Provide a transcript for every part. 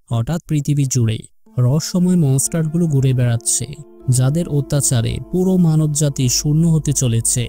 হঠাৎ পৃথিবী জুড়ে রহস্যময় মনস্টারগুলো ঘুরে বেড়াচ্ছে, যাদের অত্যাচারে পুরো মানবজাতি শূন্য হতে চলেছে।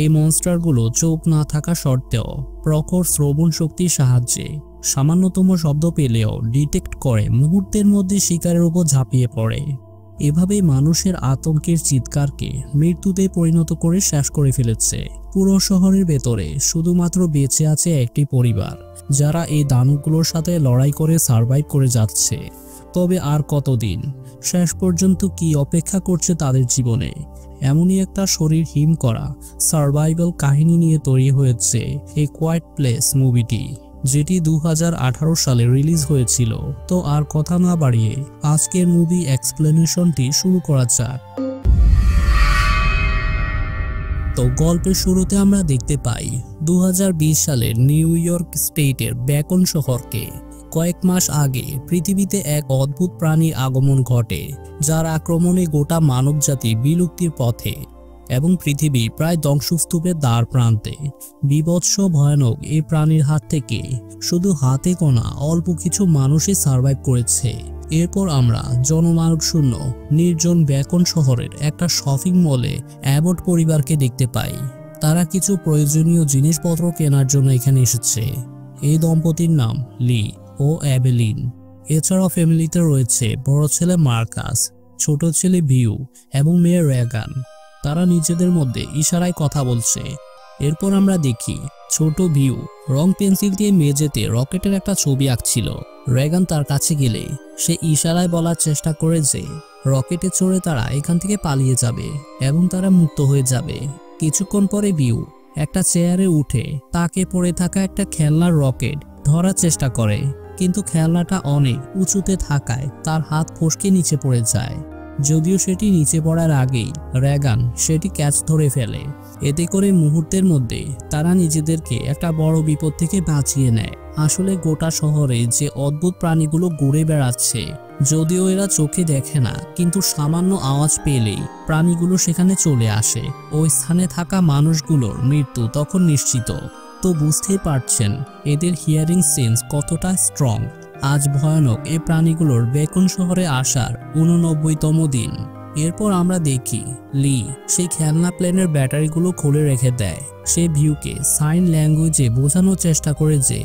এই মনস্টারগুলো চোখ না থাকা সত্ত্বেও প্রখর শ্রবণ শক্তির সাহায্যে সামান্যতম শব্দ পেলেও ডিটেক্ট করে মুহূর্তের মধ্যে শিকারের উপর ঝাঁপিয়ে পড়ে। এভাবেই মানুষের আতঙ্কের চিৎকারকে মৃত্যুতে পরিণত করে শেষ করে ফেলেছে। পুরো শহরের ভেতরে শুধুমাত্র বেঁচে আছে একটি পরিবার, যারা এই দানবগুলোর সাথে লড়াই করে সার্ভাইভ করে যাচ্ছে। তবে আর কতদিন? শেষ পর্যন্ত কি অপেক্ষা করছে তাদের জীবনে? এমনই একটা শরীর হিম করা সার্ভাইভাল কাহিনী নিয়ে তৈরি হয়েছে এ কোয়াইট প্লেস মুভিটি, যেটি 2018 সালে রিলিজ হয়েছিল। তো আর কথা না বাড়িয়ে আজকের মুভি এক্সপ্লেনেশনটি শুরু করা যাক। তো গল্পের শুরুতে আমরা দেখতে পাই 2020 সালের নিউ ইয়র্ক স্টেটের বেকন শহরকে। কয়েক মাস আগে পৃথিবীতে এক অদ্ভুত প্রাণীর আগমন ঘটে, যার আক্রমণে গোটা মানবজাতি বিলুপ্তির পথে এবং পৃথিবী প্রায় ধ্বংসস্তূপের দ্বার প্রান্তে। বীভৎস ভয়ানক এই প্রাণীর হাত থেকে শুধু হাতে গোনা অল্প কিছু মানুষই সার্ভাইভ করেছে। এরপর আমরা জনমানব শূন্য নির্জন বেকন শহরের একটা শপিং মলে অ্যাবট পরিবারকে দেখতে পাই। তারা কিছু প্রয়োজনীয় জিনিসপত্র কেনার জন্য এখানে এসেছে। এই দম্পতির নাম লি ও অ্যাবেলিন। এছাড়াও ফ্যামিলিতে রয়েছে বড় ছেলে মার্কাস, ছোট ছেলে ভিউ এবং মেয়ে রেগান। তারা নিজেদের মধ্যে ইশারায় কথা বলছে। এরপর আমরা দেখি ছোট ভিউ রং পেন্সিল দিয়ে মেঝেতে রকেটের একটা ছবি আঁকছিল। রেগান তার কাছে গেলে সে ইশারায় বলার চেষ্টা করে যে রকেটে চড়ে তারা এখান থেকে পালিয়ে যাবে এবং তারা মুক্ত হয়ে যাবে। কিছুক্ষণ পরে ভিউ একটা চেয়ারে উঠে তাকে পড়ে থাকা একটা খেলনার রকেট ধরার চেষ্টা করে, কিন্তু খেলনাটা অনেক উঁচুতে থাকায় তার হাত ফসকে নিচে পড়ে যায়। যদিও সেটি নিচে পড়ার আগেই রেগান সেটি ক্যাচ ধরে ফেলে। এতে করে মুহূর্তের মধ্যে তারা নিজেদেরকে একটা বড় বিপদ থেকে বাঁচিয়ে নেয়। আসলে গোটা শহরে যে অদ্ভুত প্রাণীগুলো ঘুরে বেড়াচ্ছে, যদিও এরা চোখে দেখে না, কিন্তু সামান্য আওয়াজ পেলেই প্রাণীগুলো সেখানে চলে আসে। ওই স্থানে থাকা মানুষগুলোর মৃত্যু তখন নিশ্চিত। তো বুঝতেই পারছেন এদের হিয়ারিং সেন্স কতটা স্ট্রং। আজ ভয়ানক এই প্রাণীগুলোর বেকন শহরে আসার 89তম দিন। এরপর আমরা দেখি লি সেই খেলনা প্লেনের ব্যাটারিগুলো খুলে রেখে দেয়। সে ভিউকে সাইন ল্যাঙ্গুয়েজে বোঝানোর চেষ্টা করে যে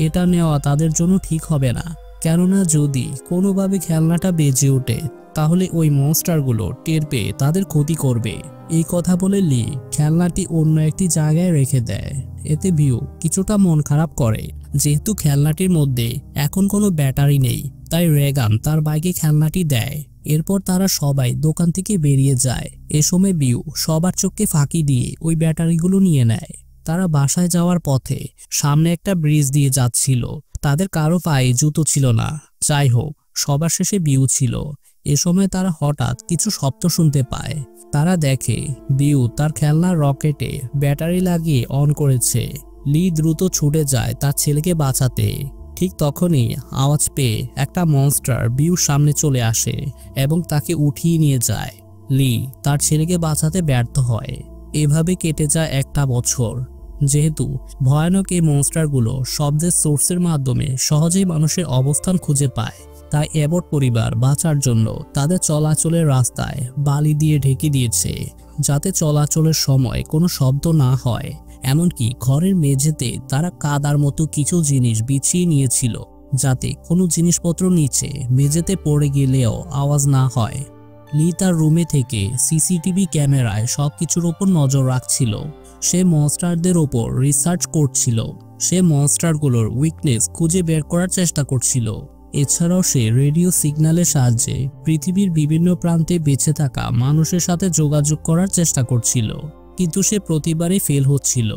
এটা নেওয়া তাদের জন্য ঠিক হবে না, কেননা যদি কোনোভাবে খেলনাটা বেজে ওঠে তাহলে ওই মনস্টারগুলো টের পেয়ে তাদের ক্ষতি করবে। এই কথা বলে লি খেলনাটি অন্য একটি জায়গায় রেখে দেয়। এতে ভিউ কিছুটা মন খারাপ করে, যেহেতু খেলনাটির মধ্যে এখন কোনো ব্যাটারি নেই। তাই রেগান তার বাইকে খেলনাটি দেয়। এরপর তারা সবাই দোকান থেকে বেরিয়ে যায়। এ সময় ভিউ সবার চোখকে ফাঁকি দিয়ে ওই ব্যাটারিগুলো নিয়ে নেয়। তারা বাসায় যাওয়ার পথে সামনে একটা ব্রিজ দিয়ে যাচ্ছিল। তাদের কারো পায়ে জুতো ছিল না। যাই হোক, সবার শেষে ভিউ ছিল। এ সময় তারা হঠাৎ কিছু শব্দ শুনতে পায়। তারা দেখে ভিউ তার খেলনার রকেটে ব্যাটারি লাগিয়ে অন করেছে। লি দ্রুত ছুটে যায় তার ছেলেকে বাঁচাতে। ঠিক তখনই আওয়াজ পেয়ে একটা মনস্টার ভিউর সামনে চলে আসে এবং তাকে উঠিয়ে নিয়ে যায়। লি তার ছেলেকে বাঁচাতে ব্যর্থ হয়। এভাবে কেটে যায় একটা বছর। যেহেতু ভয়ানক এই মনস্টারগুলো শব্দের সোর্সের মাধ্যমে সহজেই মানুষের অবস্থান খুঁজে পায়, তাই অ্যাবট পরিবার বাঁচার জন্য তাদের চলাচলের রাস্তায় বালি দিয়ে ঢেকে দিয়েছে, যাতে চলাচলের সময় কোনো শব্দ না হয়। এমনকি ঘরের মেঝেতে তারা কাদার মতো কিছু জিনিস বিছিয়ে নিয়েছিল, যাতে কোনো জিনিসপত্র নিচে মেঝেতে পড়ে গেলেও আওয়াজ না হয়। লি তার রুমে থেকে সিসিটিভি ক্যামেরায় সবকিছুর ওপর নজর রাখছিল। সে মনস্টারদের ওপর রিসার্চ করছিল। সে মনস্টারগুলোর উইকনেস খুঁজে বের করার চেষ্টা করছিল। এছাড়াও সে রেডিও সিগন্যালের সাহায্যে পৃথিবীর বিভিন্ন প্রান্তে বেঁচে থাকা মানুষের সাথে যোগাযোগ করার চেষ্টা করছিল, কিন্তু সে প্রতিবারই ফেল হচ্ছিল।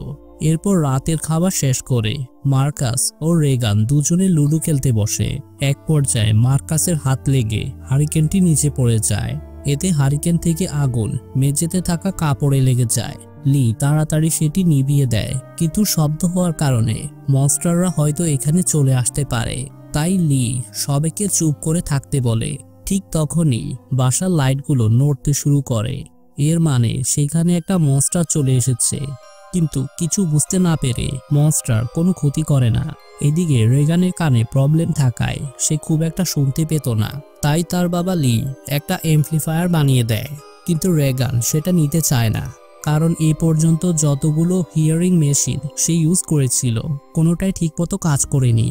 এরপর রাতের খাবার শেষ করে মার্কাস ও রেগান দুজনে লুডো খেলতে বসে। এক পর্যায়ে মার্কাসের হাত লেগে হারিকেনটি নিচে পড়ে যায়। এতে হারিকেন থেকে আগুন মেঝেতে থাকা কাপড়ে লেগে যায়। লি তাড়াতাড়ি সেটি নিভিয়ে দেয়, কিন্তু শব্দ হওয়ার কারণে মনস্টাররা হয়তো এখানে চলে আসতে পারে। তাই লি সবাইকে চুপ করে থাকতে বলে। ঠিক তখনই বাসার লাইটগুলো নড়তে শুরু করে। এর মানে সেখানে একটা মনস্টার চলে এসেছে। কিন্তু কিছু বুঝতে না পেরে মনস্টার কোনো ক্ষতি করে না। এদিকে রেগানের কানে প্রবলেম থাকায় সে খুব একটা শুনতে পেত না, তাই তার বাবা লি একটা এমপ্লিফায়ার বানিয়ে দেয়। কিন্তু রেগান সেটা নিতে চায় না, কারণ এই পর্যন্ত যতগুলো হিয়ারিং মেশিন সে ইউজ করেছিল কোনোটাই ঠিকমতো কাজ করেনি।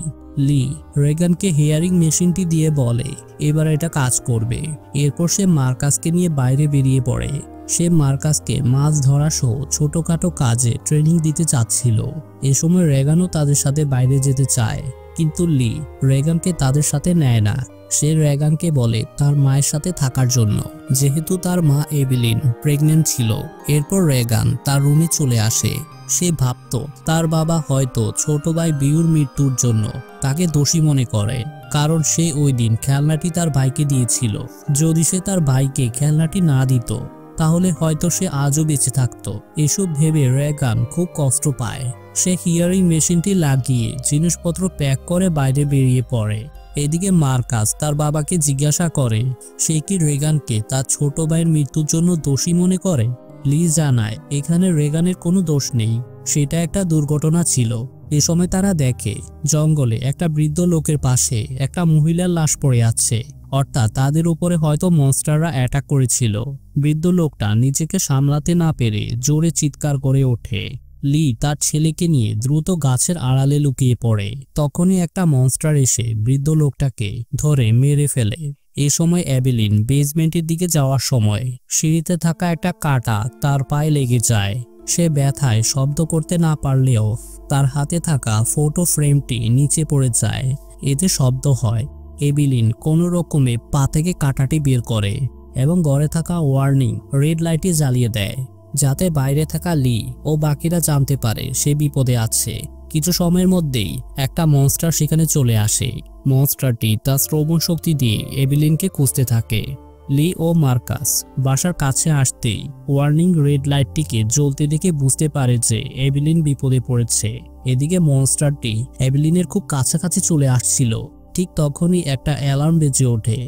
লি রেগানকে হিয়ারিং মেশিনটি দিয়ে বলে এবার এটা কাজ করবে। এরপর সে মার্কাসকে নিয়ে বাইরে বেরিয়ে পড়ে। সে মার্কাসকে মাছ ধরা সহ ছোটখাটো কাজে ট্রেনিং দিতে চাচ্ছিল। এ সময় রেগানও তাদের সাথে বাইরে যেতে চায়, কিন্তু লি রেগানকে তাদের সাথে নেয় না। সে রেগানকে বলে তার মায়ের সাথে থাকার জন্য, যেহেতু তার মা এভিলিন প্রেগনেন্ট ছিল। এরপর রেগান তার রুমে চলে আসে। সে ভাবতো তার বাবা হয়তো ছোট ভাই বিউর মৃত্যুর জন্য তাকে দোষী মনে করে, কারণ সে ওই দিন খেলনাটি তার ভাইকে দিয়েছিল। যদি সে তার ভাইকে খেলনাটি না দিত তাহলে হয়তো সে আজও বেঁচে থাকতো। এসব ভেবে রেগান খুব কষ্ট পায়। সে হিয়ারিং মেশিনটি লাগিয়ে জিনিসপত্র প্যাক করে বাইরে বেরিয়ে পড়ে। এদিকে মার্কাস তার বাবাকে জিজ্ঞাসা করে সে কি রেগানকে তার ছোট ভাইয়ের মৃত্যুর জন্য দোষী মনে করে। লি জানায় এখানে রেগানের কোনো দোষ নেই, সেটা একটা দুর্ঘটনা ছিল। এ সময় তারা দেখে জঙ্গলে একটা বৃদ্ধ লোকের পাশে একটা মহিলার লাশ পড়ে আছে, অর্থাৎ তাদের উপরে হয়তো মনস্টাররা অ্যাটাক করেছিল। বৃদ্ধ লোকটা নিজেকে সামলাতে না পেরে জোরে চিৎকার করে ওঠে। লি তার ছেলেকে নিয়ে দ্রুত গাছের আড়ালে লুকিয়ে পড়ে। তখনই একটা মনস্টার এসে বৃদ্ধ লোকটাকে ধরে মেরে ফেলে। এ সময় এভিলিন বেসমেন্টের দিকে যাওয়ার সময় সিঁড়িতে থাকা একটা কাঁটা তার পায়ে লেগে যায়। সে ব্যথায় শব্দ করতে না পারলেও তার হাতে থাকা ফটো ফ্রেমটি নিচে পড়ে যায়, এতে শব্দ হয়। এভিলিন কোনো রকমে পা থেকে কাঁটাটি বের করে এবং ঘরে থাকা ওয়ার্নিং রেড লাইটটি জ্বালিয়ে দেয়, যাতে বাইরে থাকা লি ও বাকিরা জানতে পারে সে বিপদে আছে। কিছু সময়ের মধ্যেই একটা মনস্টার সেখানে চলে আসে। মনস্টারটি তার শ্রবণ শক্তি দিয়ে এভিলিনকে খুঁজতে থাকে। লি ও মার্কাস বাসার কাছে আসতেই ওয়ার্নিং রেড লাইটটিকে জ্বলতে দেখে বুঝতে পারে যে এভিলিন বিপদে পড়েছে। এদিকে মনস্টারটি এভিলিনের খুব কাছাকাছি চলে আসছিল। ঠিক তখনই একটা অ্যালার্ম বেজে ওঠে।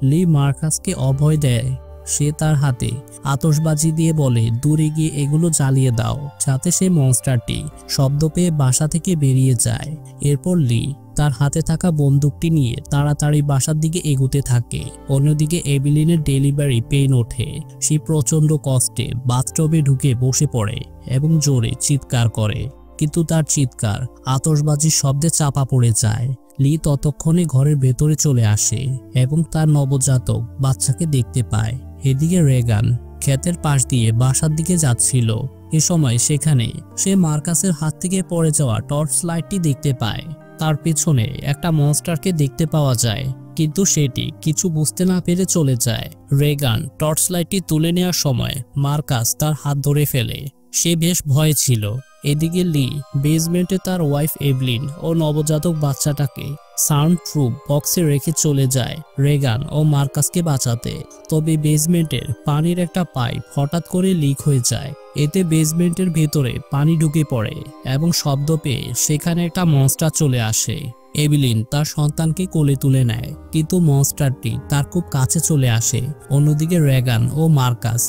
লি মার্কাসকে অভয় দেয়। সে তার হাতে আতশবাজি দিয়ে বলে দূরে গিয়ে এগুলো জ্বালিয়ে দাও, যাতে সে মনস্টারটি শব্দ পেয়ে বাসা থেকে বেরিয়ে যায়। এরপর লি তার হাতে থাকা বন্দুকটি নিয়ে তাড়াতাড়ি বাসার দিকে এগোতে থাকে। অন্যদিকে এভিলিনের ডেলিভারি পেইন ওঠে। সে প্রচন্ড কষ্টে বাথটবে ঢুকে বসে পড়ে এবং জোরে চিৎকার করে, কিন্তু তার চিৎকার আতশবাজির শব্দে চাপা পড়ে যায়। লি ততক্ষণে ঘরের ভেতরে চলে আসে এবং তার নবজাতক বাচ্চাকে দেখতে পায়। এদিকে রেগান ক্ষেতের পাশ দিয়ে বাসার দিকে যাচ্ছিল। এ সময় সেখানে সে মার্কাসের হাত থেকে পড়ে যাওয়া টর্চ লাইটটি দেখতে পায়। তার পেছনে একটা মনস্টারকে দেখতে পাওয়া যায়, কিন্তু সেটি কিছু বুঝতে না পেরে চলে যায়। রেগান টর্চ লাইটটি তুলে নেওয়ার সময় মার্কাস তার হাত ধরে ফেলে। সে বেশ ভয়ে ছিল। এদিকে লি বেসমেন্টে তার ওয়াইফ এভলিন ও নবজাতক বাচ্চাটাকে সাউন্ড প্রুফ বক্সে রেখে চলে যায় রেগান ও মার্কাসকে বাঁচাতে। তবে বেসমেন্টের পানির একটা পাইপ হঠাৎ করে লিক হয়ে যায়। এতে বেসমেন্টের ভেতরে পানি ঢুকে পড়ে এবং শব্দ পেয়ে সেখানে একটা মনস্টার চলে আসে। এভিলিন তার সন্তানকে কোলে তুলে নেয়, কিন্তু মনস্টারটি তার খুব কাছে চলে আসে। অন্যদিকে রেগান ও মার্কাস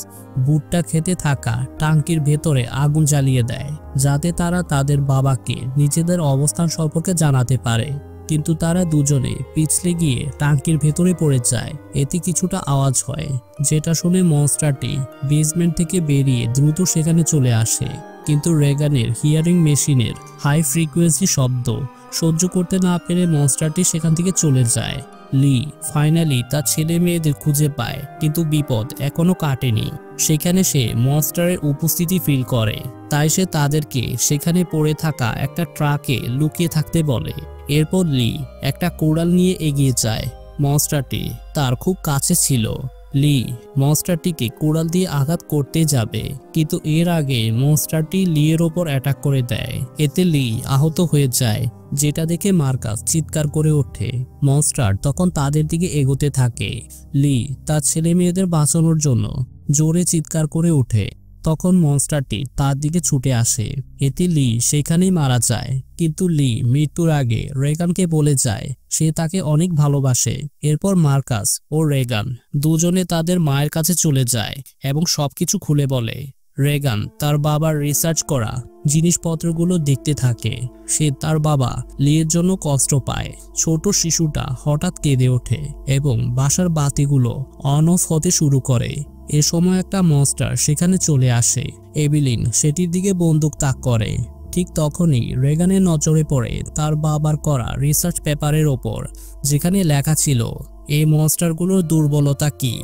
ভুট্টা খেতে থাকা টাঙ্কির ভেতরে আগুন জ্বালিয়ে দেয়, যাতে তারা তাদের বাবাকে নিজেদের অবস্থান সম্পর্কে জানাতে পারে। কিন্তু তারা দুজনে পিছলে গিয়ে টাঙ্কির ভেতরে পড়ে যায়। এতে কিছুটা আওয়াজ হয়, যেটা শুনে মনস্টারটি বেসমেন্ট থেকে বেরিয়ে দ্রুত সেখানে চলে আসে। কিন্তু রেগানের হিয়ারিং মেশিনের হাই ফ্রিকোয়েন্সি শব্দ সহ্য করতে না পেরে মনস্টারটি সেখান থেকে চলে যায়। লি ফাইনালি তার ছেলে মেয়েদের খুঁজে পায়, কিন্তু বিপদ এখনো কাটেনি। সেখানে সে মনস্টারের উপস্থিতি ফিল করে, তাই সে তাদেরকে সেখানে পড়ে থাকা একটা ট্রাকে লুকিয়ে থাকতে বলে। এরপর লি একটা কোড়াল নিয়ে এগিয়ে যায়। মনস্টারটি তার খুব কাছে ছিল। লি মনস্টারটিকে কোড়াল দিয়ে আঘাত করতে যাবে, কিন্তু এর আগে মনস্টারটি লি এর ওপর অ্যাটাক করে দেয়। এতে লি আহত হয়ে যায়, যেটা দেখে মার্কাস চিৎকার করে ওঠে। মনস্টার তখন তাদের দিকে এগোতে থাকে। লি তার ছেলে মেয়েদের বাঁচানোর জন্য জোরে চিৎকার করে ওঠে। তখন মনস্টারটি তার দিকে ছুটে আসে। এতে লি সেখানেই মারা যায়। কিন্তু লি মৃত্যুর আগে রেগানকে বলে যায় সে তাকে অনেক ভালোবাসে। এরপর মার্কাস ও রেগান দুজনে তাদের মায়ের কাছে চলে যায় এবং সবকিছু খুলে বলে। রেগান তার বাবার রিসার্চ করা জিনিসপত্রগুলো দেখতে থাকে। সে তার বাবা লিয়ের জন্য কষ্ট পায়। ছোট শিশুটা হঠাৎ কেঁদে ওঠে এবং বাসার বাতিগুলো অন অফ হতে শুরু করে। এ সময় একটা মনস্টার সেখানে চলে আসে। এভিলিন সেটির দিকে বন্দুক তাক করে। ঠিক তখনই রেগানের নজরে পড়ে তার বাবার করা রিসার্চ পেপারের ওপর, যেখানে লেখা ছিল এই মনস্টারগুলোর দুর্বলতা কি।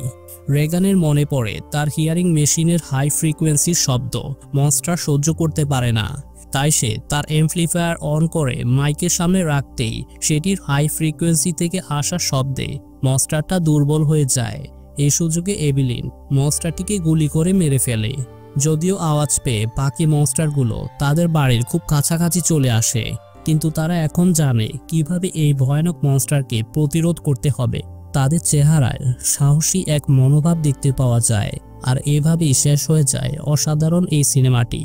রেগানের মনে পড়ে তার হিয়ারিং মেশিনের হাই ফ্রিকোয়েন্সির শব্দ মনস্টার সহ্য করতে পারে না। তাই সে তার অ্যাম্পলিফায়ার অন করে মাইকের সামনে রাখতেই সেটির হাই ফ্রিকোয়েন্সি থেকে আসা শব্দে মনস্টারটা দুর্বল হয়ে যায়। এই সুযোগে এভিলিন মনস্টারটিকে গুলি করে মেরে ফেলে। যদিও আওয়াজ পেয়ে বাকি মনস্টারগুলো তাদের বাড়ির খুব কাছাকাছি চলে আসে, কিন্তু তারা এখন জানে কিভাবে এই ভয়ানক মনস্টারকে প্রতিরোধ করতে হবে। তাদের চেহারায় সাহসী এক মনোভাব দেখতে পাওয়া যায়। আর এভাবেই শেষ হয়ে যায় অসাধারণ এই সিনেমাটি।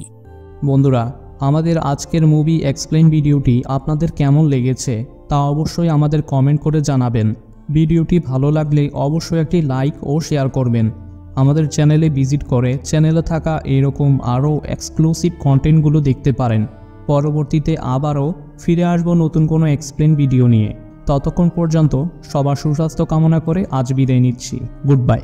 বন্ধুরা, আমাদের আজকের মুভি এক্সপ্লেইন ভিডিওটি আপনাদের কেমন লেগেছে তা অবশ্যই আমাদের কমেন্ট করে জানাবেন। ভিডিওটি ভালো লাগলে অবশ্যই একটি লাইক ও শেয়ার করবেন। আমাদের চ্যানেলে ভিজিট করে চ্যানেলে থাকা এরকম আরও এক্সক্লুসিভ কন্টেন্টগুলো দেখতে পারেন। পরবর্তীতে আবারও ফিরে আসবো নতুন কোনো এক্সপ্লেইন ভিডিও নিয়ে। ততক্ষণ পর্যন্ত সবার সুস্বাস্থ্য কামনা করে আজ বিদায় নিচ্ছি। Good bye.